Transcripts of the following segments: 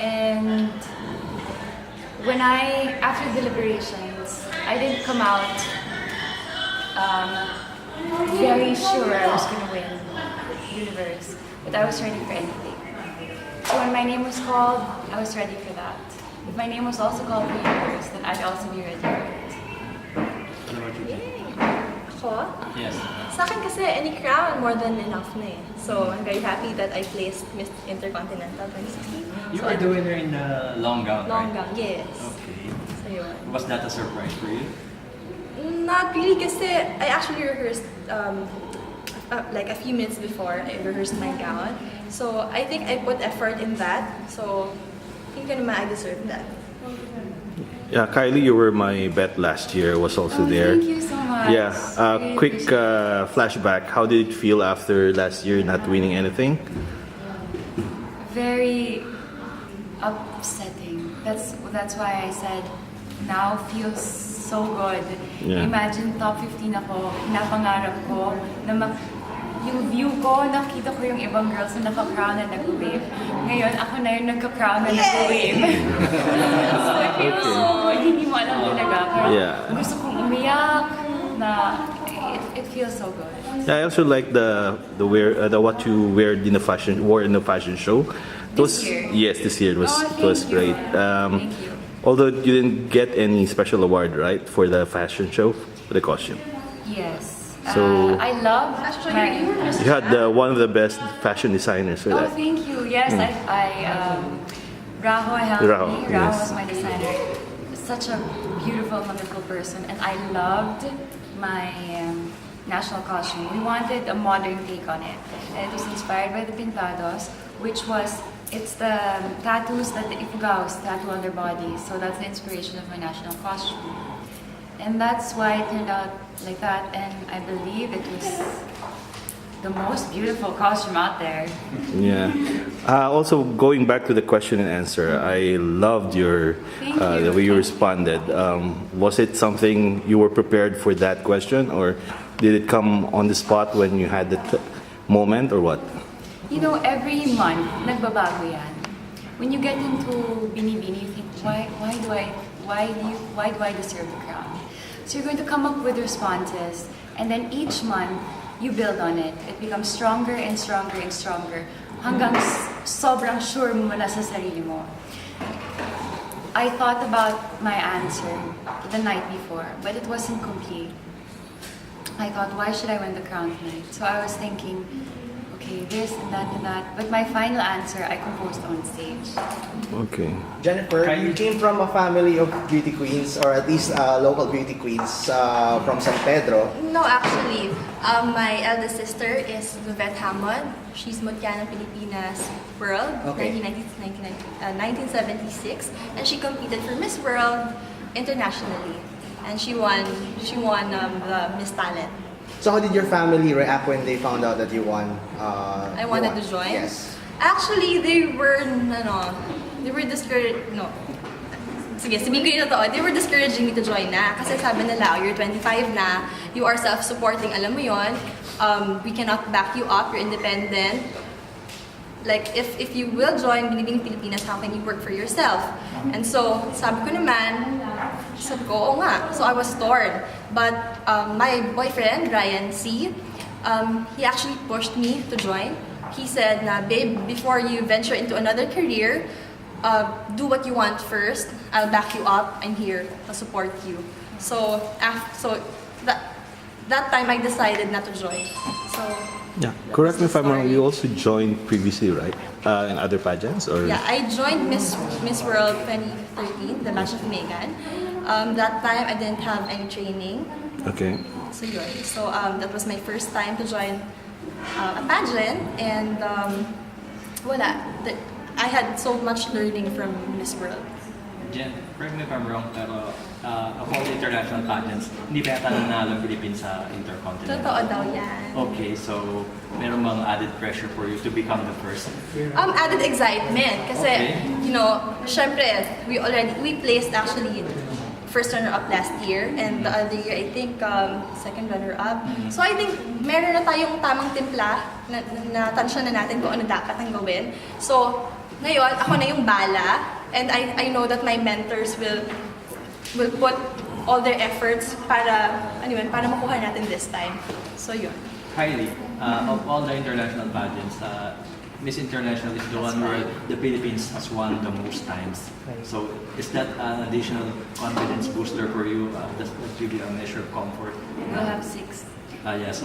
And after deliberations, I didn't come out very sure I was going to win Universe, but I was ready for anything. So when my name was called, I was ready for that. If my name was also called for Universe, then I'd also be ready for it. Ako? Yes. Sa akin kasi, any crown, more than enough na eh. So, I'm very happy that I placed Miss Intercontinental 2016. You were the winner in the long gown, Long right? gown, yes. Okay. So, yun. Was that a surprise for you? Not really kasi I actually rehearsed like a few minutes before I rehearsed my gown. So, I think I put effort in that. So, I think naman I deserve that. Yeah, Kylie, you were my bet last year. Was also there. Thank you so much. Yeah, Really quick appreciate it. flashback. How did it feel after last year not winning anything? Very upsetting. That's why I said now feels so good. Yeah. Imagine top 15 ako, napangarap ko na yung view ko, nakita ko yung ibang girls na naka-crown na nag-wave. Ngayon, ako na yung nagka-crown na nag-wave. So it feels so good. Hindi mo alam talaga. Pero Yeah. gusto kong umiyak na it feels so good. Yeah, I also like the what you wore in the fashion show. This year? Yes, this year it was Thank great. you. Thank you. Although you didn't get any special award, right, for the fashion show, for the costume. Yes. So- I love Actually, you were You had one of the best fashion designers for Oh, that. thank you. Yes, Raho helped Raho, me. Raho yes. was my designer. Such a beautiful, wonderful person, and I loved my national costume. We wanted a modern take on it, and it was inspired by the pintados, which was it's the tattoos that the ifugaos tattoo on their bodies. So that's the inspiration of my national costume, and that's why it turned out like that. And I believe it was the most beautiful costume out there. Yeah. Also, going back to the question and answer, I loved your Thank you. the way you responded. Was it something you were prepared for that question, or did it come on the spot when you had the moment, or what? You know, every month, nagbabago yan. When you get into Binibining, you think, why do I deserve the crown? So you're going to come up with responses, and then each month, you build on it. It becomes stronger and stronger and stronger, hanggang sobrang sure mo na sa sarili mo. I thought about my answer the night before, but it wasn't complete. I thought, why should I win the crown tonight? So I was thinking, okay, this and that and that. But my final answer, I composed on stage. Okay. Jennifer, you came from a family of beauty queens, or at least local beauty queens from San Pedro. No, actually, my eldest sister is Hammond. She's Mutya ng Pilipinas World, Okay. 1976, and she competed for Miss World internationally, and she won the Miss Talent. So how did your family react when they found out that you won? I wanted to join. Yes. Actually, they were discouraged. No. Sige, sabihin ko yung totoo. They were discouraging me to join na. Kasi sabi nila, you're 25 na, you are self-supporting, alam mo yon. We cannot back you up, you're independent. Like, if you will join Binibining Pilipinas, how can you work for yourself? And so, sabi ko, oo nga. So I was torn. But my boyfriend, Ryan C., he actually pushed me to join. He said, babe, before you venture into another career, do what you want first. I'll back you up. I'm here to support you. So that time I decided not to join. So Yeah. Correct me if I'm wrong. You also joined previously, right? In other pageants, or? yeah, I joined Miss World 2013, the batch of Megan. That time I didn't have any training. Okay. So yun. So that was my first time to join a pageant, and I had so much learning from Miss World. Jen, correct me if I'm wrong, pero of all the international pageants, hindi ba yata nanalo ang Philippines sa Intercontinental? Totoo daw yan. Okay, so meron bang added pressure for you to become the first? Added excitement kasi, Okay. syempre, we placed actually first runner-up last year, and the other year, I think, second runner-up. So I think meron na tayong tamang timpla na tansya na natin kung ano dapat ang gawin. So Ngayon, ako na yung bala, and I know that my mentors will put all their efforts para, para makuha natin this time. So yun. Kylie, of all the international pageants, Miss International is the one where the Philippines has won the most times. So is that an additional confidence booster for you? Does that give you a measure of comfort? We'll have 6. Yes,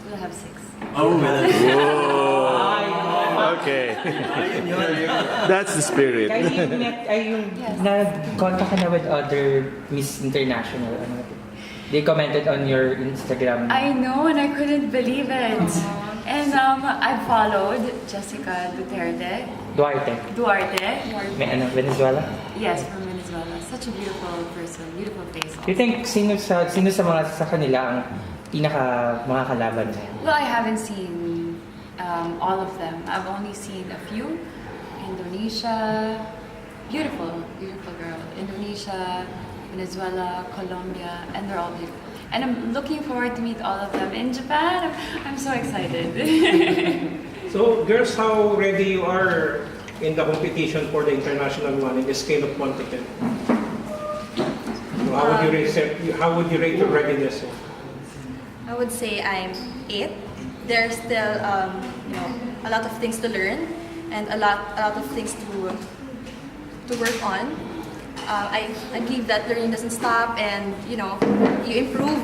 We'll have 6. Oh, well. Okay. That's the spirit. Yung Yes. nag-contact ka na with other Miss International. They commented on your Instagram. I know, and I couldn't believe it. And I followed Jessica Duarte. May Venezuela? Yes, from Venezuela. Such a beautiful person, beautiful face. You think sino sa mga sa kanila ang pinaka mga kalaban mo? Well, I haven't seen all of them. I've only seen a few. Indonesia, beautiful girl. Indonesia, Venezuela, Colombia, and they're all beautiful. And I'm looking forward to meet all of them in Japan. I'm so excited. So, girls, how ready you are in the competition for the international one in the scale of 1 to 10? So how would you rate your readiness? I would say I'm 8. There's still a lot of things to learn and a lot of things to work on. I believe that learning doesn't stop, and you improve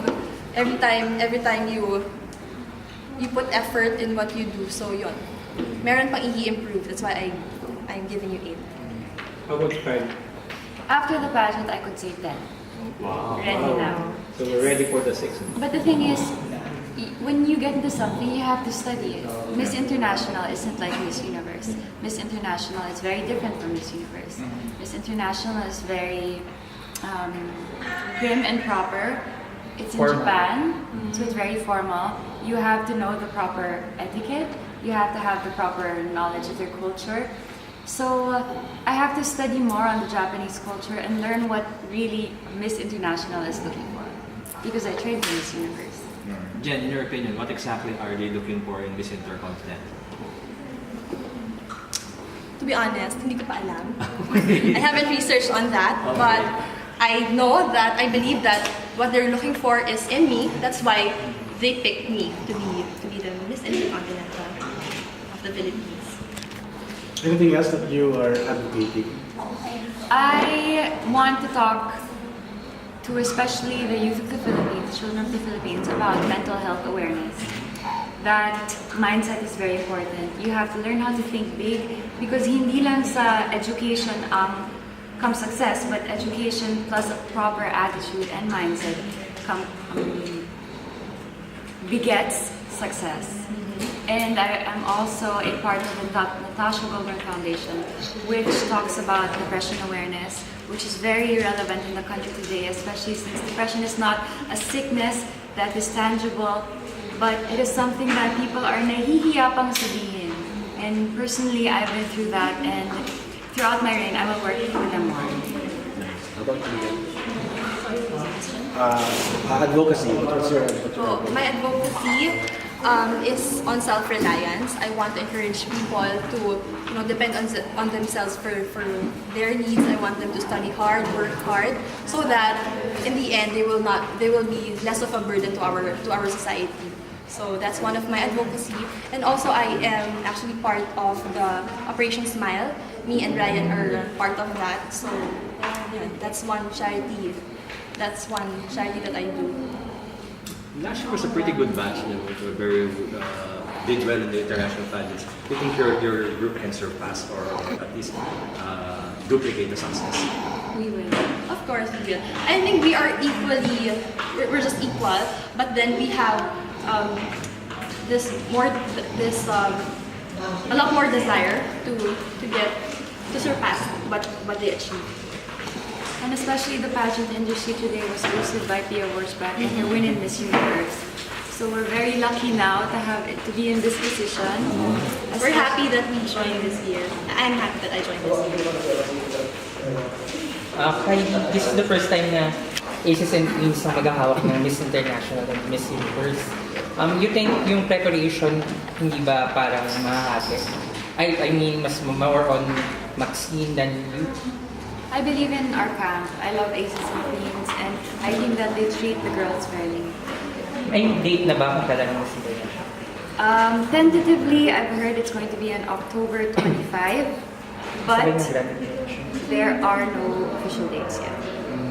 every time you put effort in what you do. So yun, meron pang i-improve. That's why I'm giving you 8. How about Kylie? After the pageant, I could say 10. Wow. Ready now. So we're ready for the 6th. But the thing is, when you get into something, you have to study it. Miss International isn't like Miss Universe. Miss International is very different from Miss Universe. Miss International is very prim and proper. It's in Formal. Japan, so it's very formal. You have to know the proper etiquette. You have to have the proper knowledge of their culture. So I have to study more on the Japanese culture and learn what really Miss International is looking for. Because I trained for Miss Universe. Jen, in your opinion, what exactly are they looking for in Miss Intercontinental? To be honest, hindi ko pa alam. I haven't researched on that, but I know that I believe that what they're looking for is in me. That's why they picked me to be the Miss Intercontinental of the Philippines. Anything else that you are advocating? I want to talk to especially the youth of the Philippines, children of the Philippines, about mental health awareness. That mindset is very important. You have to learn how to think big because hindi lang sa education comes success, but education plus a proper attitude and mindset begets success. And I am also a part of the Natasha Goldberg Foundation, which talks about depression awareness, which is very relevant in the country today, especially since depression is not a sickness that is tangible, but it is something that people are nahihiya pang sabihin. And personally, I've been through that, and throughout my reign, I will work with them more. How about you? Advocacy. What's your advocacy? So my advocacy is on self-reliance. I want to encourage people to depend on themselves for their needs. I want them to study hard, work hard, so that in the end they will be less of a burden to our society. So that's one of my advocacy. And also I am actually part of the Operation Smile. Me and Ryan are part of that. So yeah, that's one charity. That's one charity that I do. Last year was a pretty good batch. They were very did well in the international pageants. Do you think your group can surpass or at least duplicate the success? We will. Of course we will. I think we are equally, we're just equal, but then we have a lot more desire to surpass what they achieve. And especially the pageant industry today was boosted by Pia Wurtzbach and her win in Miss Universe. So we're very lucky now to be in this position. We're happy that we joined this year. I'm happy that I joined this year. This is the first time na aces and queens ang maghahawak ng Miss International and Miss Universe. You think yung preparation hindi ba parang mahahati? I mean, mas more on Maxine than you. I believe in our camp. I love aces and queens, and I think that they treat the girls fairly. May date na ba kung kailan mo sila? Tentatively, I've heard it's going to be on October 25, but there are no official dates yet.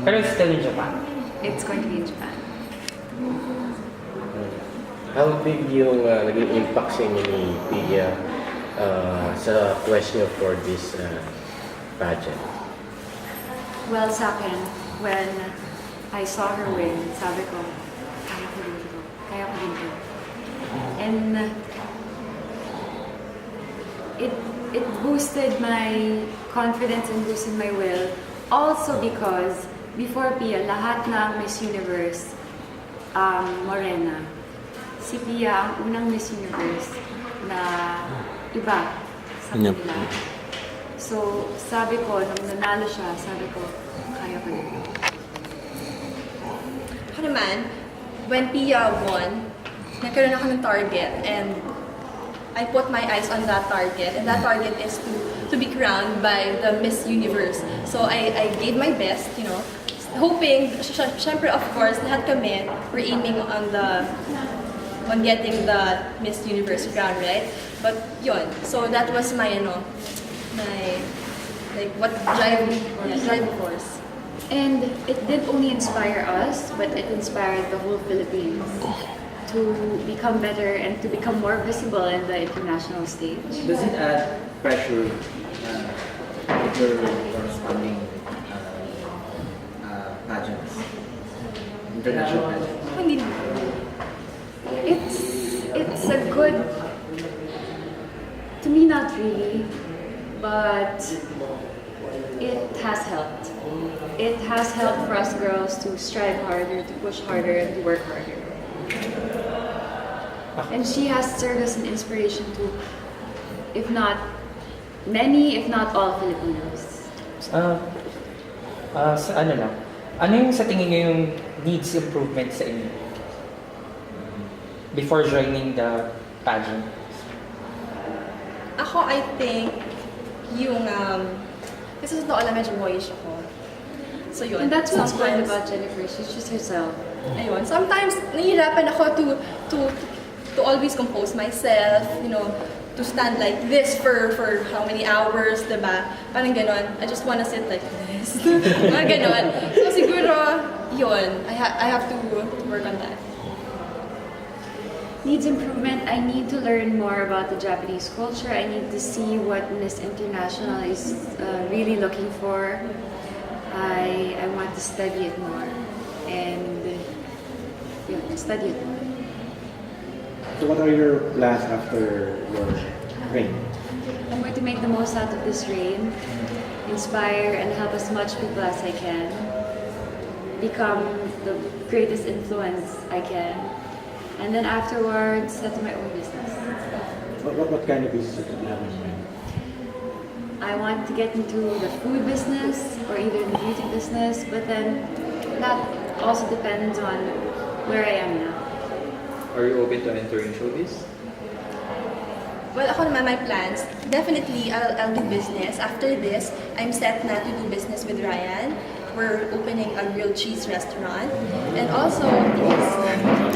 Pero it's still in Japan. It's going to be in Japan. How big yung naging impact sa inyo ni Pia sa question for this pageant? Well, sa akin, when I saw her win, sabi ko, kaya ko din ito. Kaya ko din ito. And it boosted my confidence and boosted my will. Also because before Pia, lahat ng Miss Universe, morena. Si Pia ang unang Miss Universe na iba sa Yep. kanila. So, sabi ko, nung nanalo siya, sabi ko, kaya ko din. Ako naman, when Pia won, nagkaroon ako ng target and I put my eyes on that target, and that target is to be crowned by the Miss Universe. So I gave my best, you know, hoping, syempre of course, lahat kami, we're aiming on getting the Miss Universe crown, right? But yun, so that was my, what drive force. And it didn't only inspire us, but it inspired the whole Philippines to become better and to become more visible in the international stage. Does it add pressure if you're corresponding pageants? International pageants? Hindi naman. It's a good, to me not really, but it has helped. It has helped for us girls to strive harder, to push harder, and to work harder. And she has served as an inspiration to, if not many, if not all Filipinos. Sa ano lang, ano yung sa tingin nyo yung needs improvement sa inyo? Before joining the pageant? Ako, I think, yung, kasi sa totoo lang, medyo boyish ako. So yun. And that's what's fun sometimes- about Jennifer. She's just herself. Ayun. Sometimes, nahihirapan ako to always compose myself, you know, to stand like this for how many hours, diba? Parang ganon. I just wanna sit like this. Mga ganon. So siguro, yun. I have to work on that. Needs improvement. I need to learn more about the Japanese culture. I need to see what Miss International is really looking for. I want to study it more and study it more. So what are your plans after your reign? I'm going to make the most out of this reign, inspire and help as much people as I can, become the greatest influence I can, and then afterwards set my own business. What kind of business do you have in mind? I want to get into the food business or either the beauty business, but then that also depends on where I am now. Are you open to entering showbiz? Well, ako naman, my plans, definitely I'll do business. After this, I'm set na to do business with Ryan. We're opening a grilled cheese restaurant. And also,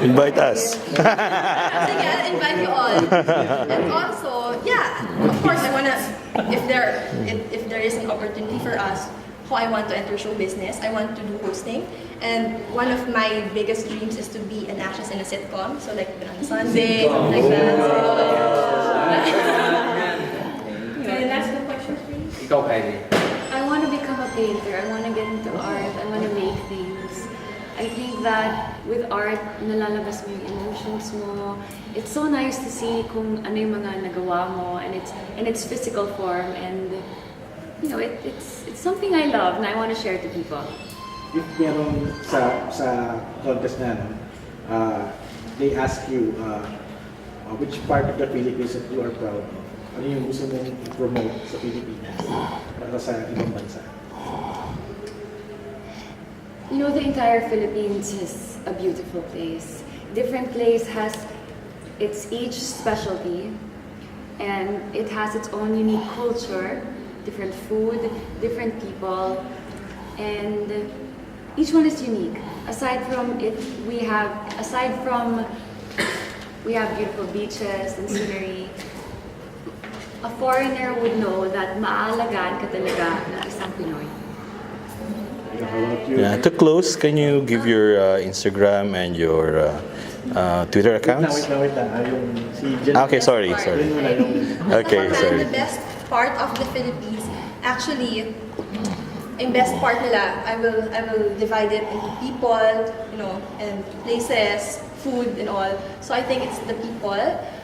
Invite us. sige, I'll invite you all. And also, yeah, of course, I wanna, if there is an opportunity for us, how I want to enter show business, I want to do hosting. And one of my biggest dreams is to be an actress in a sitcom. So like on Sunday, like that. Can I ask the question, please? Ikaw, Kylie. I want to become a painter. I want to get into art. I want to make things. I think that with art, nalalabas mo yung emotions mo. It's so nice to see kung ano yung mga nagawa mo and its physical form, and you know it's something I love and I want to share to people. If meron sa contest na they ask you which part of the Philippines that you are proud of, ano yung gusto mong i-promote sa Pilipinas para sa ibang bansa? You know, the entire Philippines is a beautiful place. Different place has its each specialty. and it has its own unique culture, different food, different people, and each one is unique. Aside from we have beautiful beaches and scenery. A foreigner would know that maalagaan ka talaga ng isang Pinoy. Yeah. To close, can you give your Instagram and your Twitter accounts? Wait lang. Yung si Jen. Okay, sorry. Yun muna yung... Okay, And sorry. the best part of the Philippines, actually, yung best part nila, I will divide it into people, and places, food and all. So I think it's the people.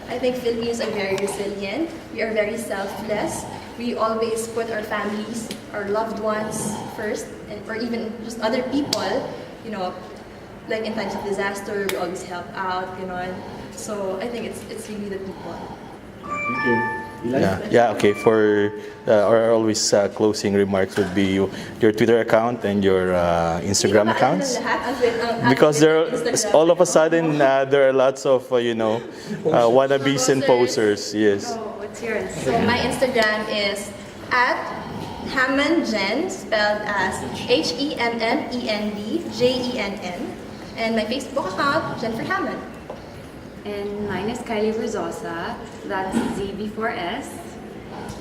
I think Filipinos are very resilient. We are very selfless. We always put our families, our loved ones first, or even just other people, like in times of disaster, we always help out, So I think it's really the people. Thank you. Yeah. Okay. For our always closing remarks would be your Twitter account and your Instagram accounts. Because all of a sudden there are lots of wannabes and posers. Yes. Oh, what's yours? So my Instagram is @Hammond Jen, spelled as HEMMENDJENN, and my Facebook account, Jennifer Hammond. And mine is Kylie Verzosa, that's Z before S.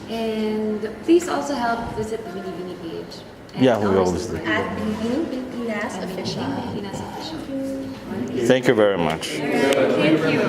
And please also help visit the Binibining page. And Yeah, we our always do. store. Binibining Pilipinas And official. Pilipinas official. Thank you very much. Thank you.